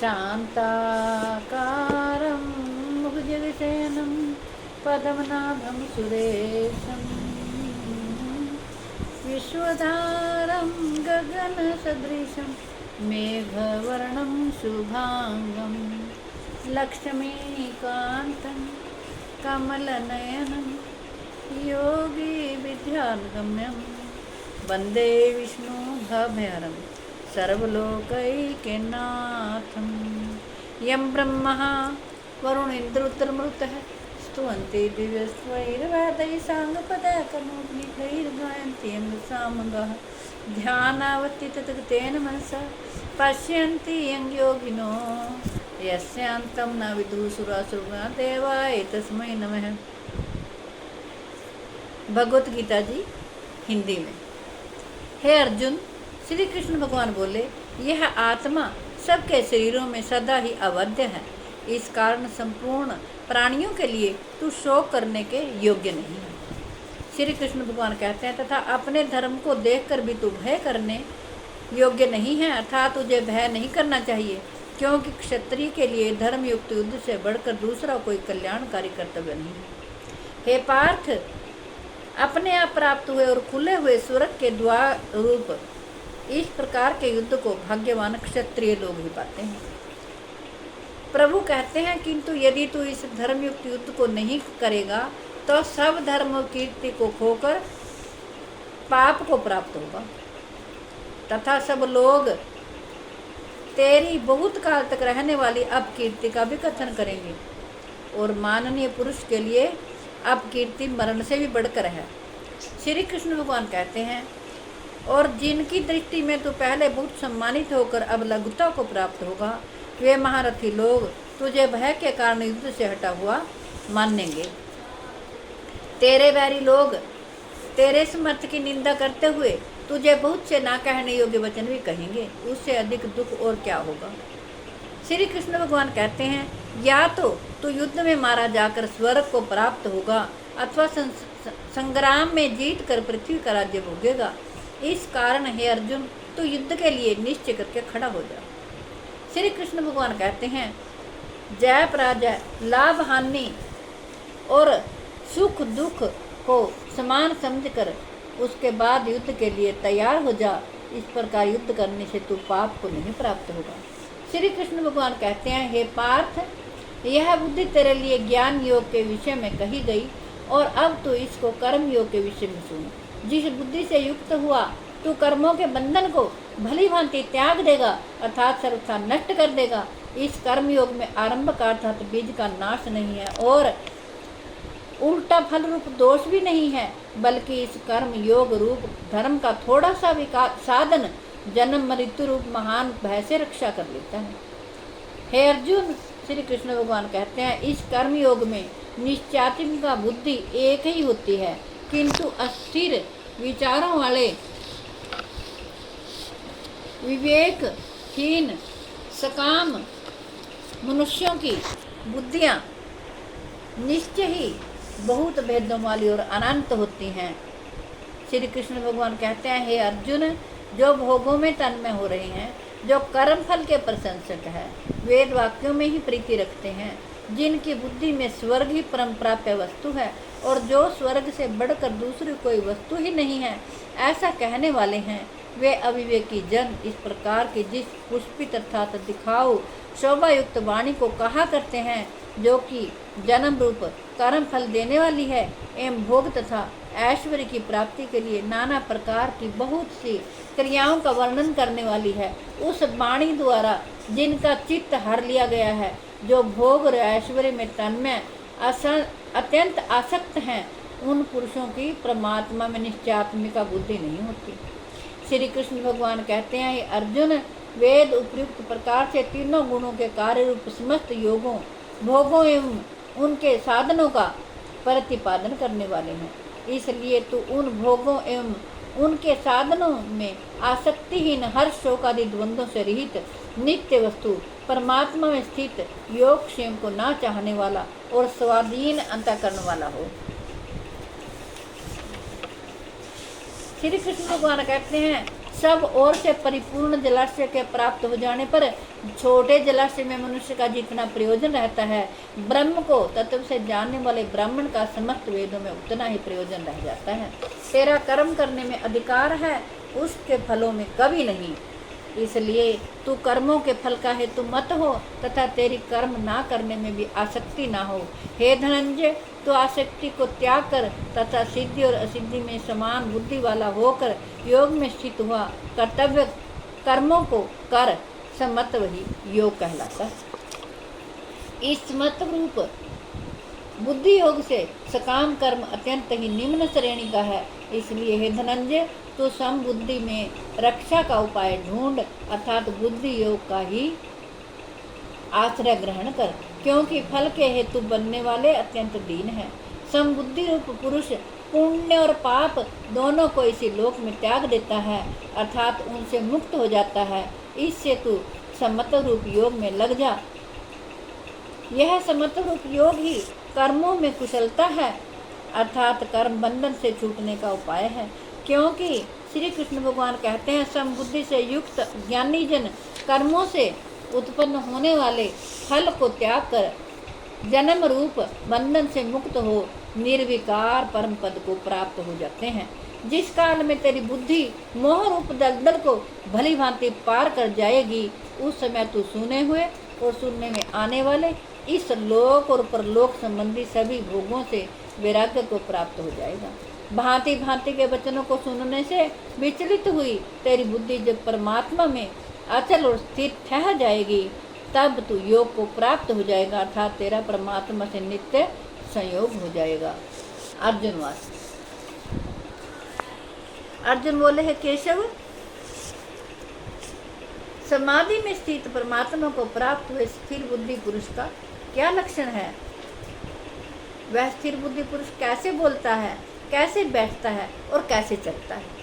शान्ताकारं भुजगशयनं पद्मनाभं सुरेशं विश्वधारं गगनसदृशं मेघवर्णं शुभांगं लक्ष्मीकान्तं कमलनयनं योगी विद्यागम्यं वन्दे विष्णुभवहरं सर्वलोकैकनाथं यं ब्रह्मा वरुणेन्द्रुत्रमरुतः स्तुवन्ति दिव्यस्वैर्वेदैः साङ्गपदाकर्मोपनिषैर्गायन्ति यं सामगाः ध्यानावतिततेन मनसा पश्यन्ति यं योगिनो यस्यान्तं न विदुः सुरासुरगणा देवाय तस्मै नमः। भगवत गीता जी हिंदी में। हे अर्जुन, श्री कृष्ण भगवान बोले, यह आत्मा सबके शरीरों में सदा ही अवध्य है। इस कारण संपूर्ण प्राणियों के लिए तू शोक करने के योग्य नहीं है। श्री कृष्ण भगवान कहते हैं, तथा अपने धर्म को देखकर भी तू भय करने योग्य नहीं है, अर्थात तुझे भय नहीं करना चाहिए, क्योंकि क्षत्रिय के लिए धर्मयुक्त युद्ध से बढ़कर दूसरा कोई कल्याणकारी कर्तव्य नहीं है। हे पार्थ, अपने आप प्राप्त हुए और खुले हुए स्वर्ग के द्वार रूप इस प्रकार के युद्ध को भाग्यवान क्षत्रिय लोग ही पाते हैं। प्रभु कहते हैं, किंतु यदि तू इस धर्मयुक्त युद्ध को नहीं करेगा तो सब धर्म और कीर्ति को खोकर पाप को प्राप्त होगा, तथा सब लोग तेरी बहुत काल तक रहने वाली अपकीर्ति का भी कथन करेंगे। और माननीय पुरुष के लिए अपकीर्ति मरण से भी बढ़कर है। श्री कृष्ण भगवान कहते हैं, और जिनकी दृष्टि में तो पहले बहुत सम्मानित होकर अब लघुता को प्राप्त होगा, वे महारथी लोग तुझे भय के कारण युद्ध से हटा हुआ मानेंगे। तेरे बैरी लोग तेरे समर्थ की निंदा करते हुए तुझे बहुत से ना कहने योग्य वचन भी कहेंगे। उससे अधिक दुख और क्या होगा। श्री कृष्ण भगवान कहते हैं, या तो तू युद्ध में मारा जाकर स्वर्ग को प्राप्त होगा, अथवा संग्राम में जीत कर पृथ्वी का राज्य भोगेगा। इस कारण हे अर्जुन, तू युद्ध के लिए निश्चय करके खड़ा हो जा। श्री कृष्ण भगवान कहते हैं, जय पराजय, लाभ हानि और सुख दुख को समान समझकर उसके बाद युद्ध के लिए तैयार हो जा। इस प्रकार युद्ध करने से तू पाप को नहीं प्राप्त होगा। श्री कृष्ण भगवान कहते हैं, हे पार्थ, यह बुद्धि तेरे लिए ज्ञान योग के विषय में कही गई, और अब तू इसको कर्म योग के विषय में सुन। जिस बुद्धि से युक्त हुआ तू कर्मों के बंधन को भली भांति त्याग देगा, अर्थात सर्वथा नष्ट कर देगा। इस कर्म योग में आरंभ का अर्थात बीज का नाश नहीं है और उल्टा फल रूप दोष भी नहीं है, बल्कि इस कर्म योग रूप धर्म का थोड़ा सा विकास साधन जन्म मृत्यु रूप महान भय से रक्षा कर लेता है। हे अर्जुन, श्री कृष्ण भगवान कहते हैं, इस कर्म योग में निश्चयात्मिका बुद्धि एक ही होती है, किंतु अस्थिर विचारों वाले विवेकहीन सकाम मनुष्यों की बुद्धियाँ निश्चय ही बहुत भेदों वाली और अनंत होती हैं। श्री कृष्ण भगवान कहते हैं, हे अर्जुन, जो भोगों में तन्मय हो रहे हैं, जो कर्म फल के प्रशंसक है, वेद वाक्यों में ही प्रीति रखते हैं, जिनकी बुद्धि में स्वर्ग ही परम प्राप्य वस्तु है और जो स्वर्ग से बढ़कर दूसरी कोई वस्तु ही नहीं है, ऐसा कहने वाले हैं, वे अविवेकी जन इस प्रकार की जिस पुष्पित अर्थात दिखाओ शोभायुक्त वाणी को कहा करते हैं, जो कि जन्म रूप कर्म फल देने वाली है एवं भोग तथा ऐश्वर्य की प्राप्ति के लिए नाना प्रकार की बहुत सी क्रियाओं का वर्णन करने वाली है, उस वाणी द्वारा जिनका चित्त हर लिया गया है, जो भोग और ऐश्वर्य में तन्मय अत्यंत आसक्त हैं, उन पुरुषों की परमात्मा में निश्चयात्मिका बुद्धि नहीं होती। श्री कृष्ण भगवान कहते हैं, अर्जुन, वेद उपयुक्त प्रकार से तीनों गुणों के कार्य रूप समस्त योगों भोगों एवं उनके साधनों का प्रतिपादन करने वाले हैं। इसलिए तू उन भोगों एवं उनके साधनों में आसक्तिहीन हर शोक आदि द्वंद्वों से रहित नित्य वस्तु परमात्मा में स्थित योग क्षेम को ना चाहने वाला और स्वाधीन अंतःकरण वाला हो। श्री कृष्ण भगवान कहते हैं, सब ओर से परिपूर्ण जलाशय के प्राप्त हो जाने पर छोटे जलाशय में मनुष्य का जितना प्रयोजन रहता है, ब्रह्म को तत्व से जानने वाले ब्राह्मण का समस्त वेदों में उतना ही प्रयोजन रह जाता है। तेरा कर्म करने में अधिकार है, उसके फलों में कभी नहीं। इसलिए तू कर्मों के फल का हेतु मत हो तथा तेरी कर्म ना करने में भी आसक्ति ना हो। हे धनंजय, तो आसक्ति को त्याग कर तथा सिद्धि और असिद्धि में समान बुद्धि वाला होकर योग में स्थित हुआ कर्तव्य कर्मों को कर, समत्व ही योग कहलाता है। इस समत्व रूप बुद्धि योग से सकाम कर्म अत्यंत ही निम्न श्रेणी का है। इसलिए हे धनंजय, तो सम बुद्धि में रक्षा का उपाय ढूंढ, अर्थात बुद्धि योग का ही आश्रय ग्रहण कर, क्योंकि फल के हेतु बनने वाले अत्यंत दीन है। समबुद्धि रूप पुरुष पुण्य और पाप दोनों को इसी लोक में त्याग देता है, अर्थात उनसे मुक्त हो जाता है। इससे तू समत्व रूप योग में लग जा। यह समत्व रूप योग ही कर्मों में कुशलता है, अर्थात कर्म बंधन से छूटने का उपाय है। क्योंकि श्री कृष्ण भगवान कहते हैं, समबुद्धि से युक्त ज्ञानी जन कर्मों से उत्पन्न होने वाले फल को त्याग कर जन्म रूप बंधन से मुक्त हो निर्विकार परम पद को प्राप्त हो जाते हैं। जिस काल में तेरी बुद्धि मोह रूप दलदल को भली भांति पार कर जाएगी, उस समय तू सुने हुए और सुनने में आने वाले इस लोक और परलोक संबंधी सभी भोगों से वैराग्य को प्राप्त हो जाएगा। भांति भांति के वचनों को सुनने से विचलित हुई तेरी बुद्धि जब परमात्मा में अचल और स्थिर ठहर जाएगी, तब तू योग को प्राप्त हो जाएगा, अर्थात तेरा परमात्मा से नित्य संयोग हो जाएगा। अर्जुन वास अर्जुन बोले, है केशव, समाधि में स्थित परमात्मा को प्राप्त हुए स्थिर बुद्धि पुरुष का क्या लक्षण है? वह स्थिर बुद्धि पुरुष कैसे बोलता है, कैसे बैठता है और कैसे चलता है?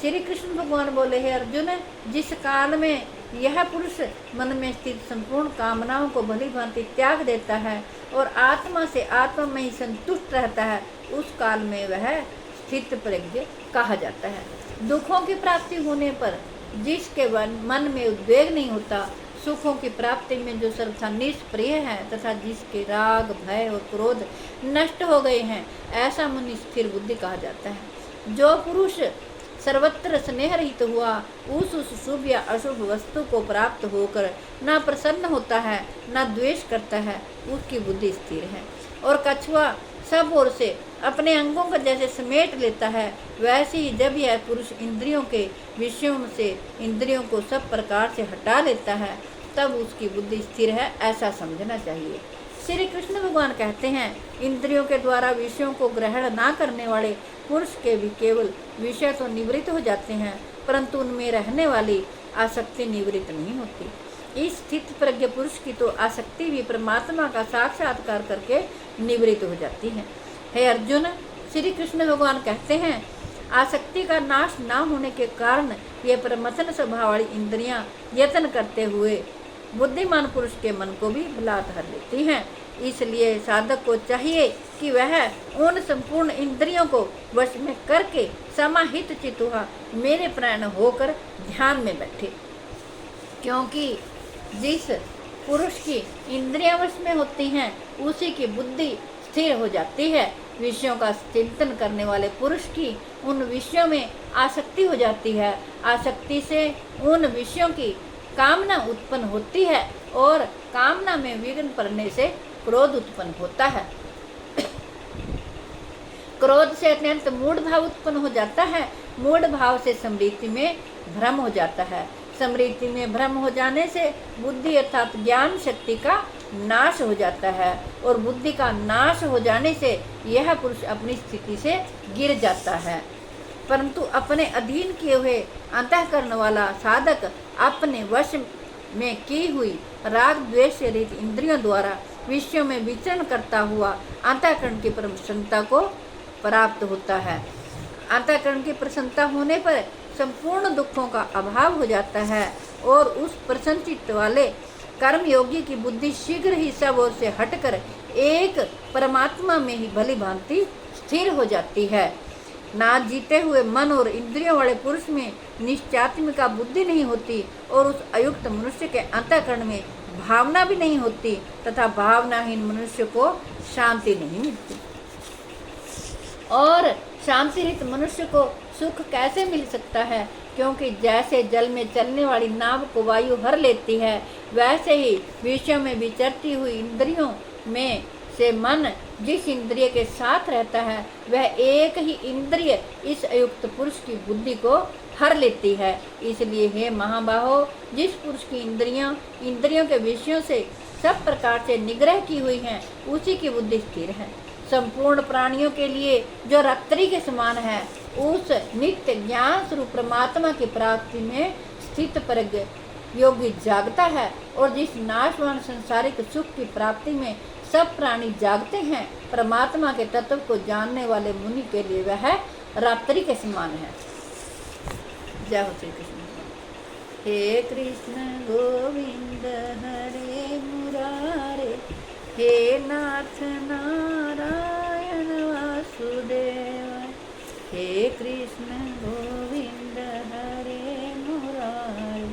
श्री कृष्ण भगवान बोले, हे अर्जुन, जिस काल में यह पुरुष मन में स्थित संपूर्ण कामनाओं को भली भांति त्याग देता है और आत्मा से आत्मा में ही संतुष्ट रहता है, उस काल में वह स्थित प्रज्ञ कहा जाता है। दुखों की प्राप्ति होने पर जिसके मन में उद्वेग नहीं होता, सुखों की प्राप्ति में जो सर्वथा निष्प्रिय है तथा जिसके राग भय और क्रोध नष्ट हो गए हैं, ऐसा मुनि स्थिर बुद्धि कहा जाता है। जो पुरुष सर्वत्र स्नेह रहित हुआ, उस शुभ या अशुभ वस्तु को प्राप्त होकर न प्रसन्न होता है न द्वेष करता है, उसकी बुद्धि स्थिर है। और कछुआ सब ओर से अपने अंगों को जैसे समेट लेता है, वैसे ही जब यह पुरुष इंद्रियों के विषयों से इंद्रियों को सब प्रकार से हटा लेता है, तब उसकी बुद्धि स्थिर है, ऐसा समझना चाहिए। श्री कृष्ण भगवान कहते हैं, इंद्रियों के द्वारा विषयों को ग्रहण ना करने वाले पुरुष के भी केवल विषय तो निवृत्त हो जाते हैं, परंतु उनमें रहने वाली आसक्ति निवृत्त नहीं होती। इस स्थित प्रज्ञ पुरुष की तो आसक्ति भी परमात्मा का साक्षात्कार करके निवृत्त हो जाती है। हे अर्जुन, श्री कृष्ण भगवान कहते हैं, आसक्ति का नाश ना होने के कारण ये प्रमथन स्वभाव वाली इंद्रियां यत्न करते हुए बुद्धिमान पुरुष के मन को भी बलात् हर लेती हैं। इसलिए साधक को चाहिए कि वह उन संपूर्ण इंद्रियों को वश में करके समाहित चित्त हुआ मेरे प्राण होकर ध्यान में बैठे। क्योंकि जिस पुरुष की इंद्रियां वश में होती हैं, उसी की बुद्धि स्थिर हो जाती है। विषयों का चिंतन करने वाले पुरुष की उन विषयों में आसक्ति हो जाती है। आसक्ति से उन विषयों की कामना उत्पन्न होती है और कामना में विघ्न पड़ने से क्रोध उत्पन्न होता है। क्रोध से अत्यंत मूढ़ भाव उत्पन्न हो जाता है। मूढ़ भाव से स्मृति में भ्रम हो जाता है। स्मृति में भ्रम हो जाने से बुद्धि अर्थात ज्ञान शक्ति का नाश हो जाता है और बुद्धि का नाश हो जाने से यह पुरुष अपनी स्थिति से गिर जाता है। परंतु अपने अधीन किए हुए अंतःकरण वाला साधक अपने वश में की हुई राग द्वेष रहित इंद्रियों द्वारा विषयों में विचरण करता हुआ अंतःकरण की प्रसन्नता को प्राप्त होता है। अंतःकरण की प्रसन्नता होने पर संपूर्ण दुखों का अभाव हो जाता है और उस प्रसन्नचित्त वाले कर्मयोगी की बुद्धि शीघ्र ही सब ओर से हटकर एक परमात्मा में ही भली भांति स्थिर हो जाती है। ना जीते हुए मन और इंद्रियों वाले पुरुष में निश्चयात्मिका बुद्धि नहीं होती और उस अयुक्त मनुष्य के अंतःकरण में भावना भी नहीं होती तथा भावनाहीन मनुष्य को शांति नहीं मिलती। और शांति रहित मनुष्य को सुख कैसे मिल सकता है? क्योंकि जैसे जल में चलने वाली नाव को वायु भर लेती है, वैसे ही विषयों में विचरती हुई इंद्रियों में से मन जिस इंद्रिय के साथ रहता है, वह एक ही इंद्रिय इस अयुक्त पुरुष की बुद्धि को हर लेती है। इसलिए हे महाबाहो, जिस पुरुष की इंद्रियों के विषयों से सब प्रकार से निग्रह की हुई हैं, उसी की बुद्धि स्थिर है। संपूर्ण प्राणियों के लिए जो रात्रि के समान है, उस नित्य ज्ञान स्वरूप परमात्मा की प्राप्ति में स्थित प्रज्ञ योगी जागता है। और जिस नाशवान संसारिक सुख की प्राप्ति में सब प्राणी जागते हैं, परमात्मा के तत्व को जानने वाले मुनि के लिए वह रात्रि के समान है। जय हो श्री कृष्ण। हे कृष्ण गोविंद हरे मुरारे, हे नाथ नारायण वासुदेव। हे कृष्ण गोविंद हरे मुरारे,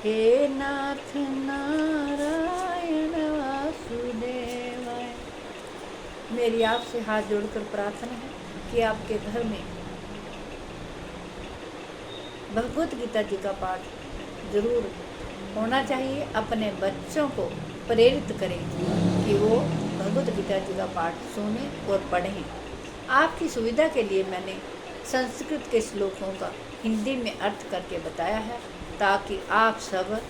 हे नाथ नारायण वासुदेव। मेरी आपसे हाथ जोड़कर प्रार्थना है कि आपके घर में भगवत गीता जी का पाठ जरूर होना चाहिए। अपने बच्चों को प्रेरित करें कि वो भगवत गीता जी का पाठ सुनें और पढ़ें। आपकी सुविधा के लिए मैंने संस्कृत के श्लोकों का हिंदी में अर्थ करके बताया है, ताकि आप सब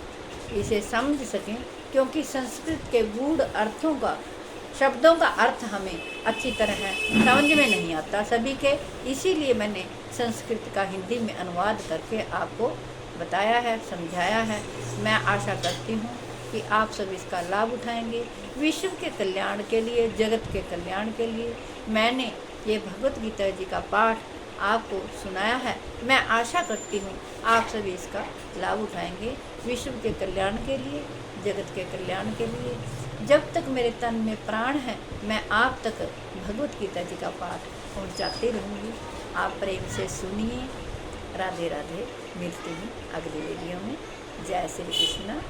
इसे समझ सकें, क्योंकि संस्कृत के गूढ़ अर्थों का, शब्दों का अर्थ हमें अच्छी तरह समझ में नहीं आता सभी के। इसीलिए मैंने संस्कृत का हिंदी में अनुवाद करके आपको बताया है, समझाया है। मैं आशा करती हूँ कि आप सब इसका लाभ उठाएंगे। विश्व के कल्याण के लिए, जगत के कल्याण के लिए मैंने ये भगवत गीता जी का पाठ आपको सुनाया है। मैं आशा करती हूँ आप सभी इसका लाभ उठाएंगे, विश्व के कल्याण के लिए, जगत के कल्याण के लिए। जब तक मेरे तन में प्राण है, मैं आप तक भगवत गीता जी का पाठ पहुँचाती रहूँगी। आप प्रेम से सुनिए। राधे राधे। मिलती हूँ अगले वीडियो में। जय श्री कृष्ण।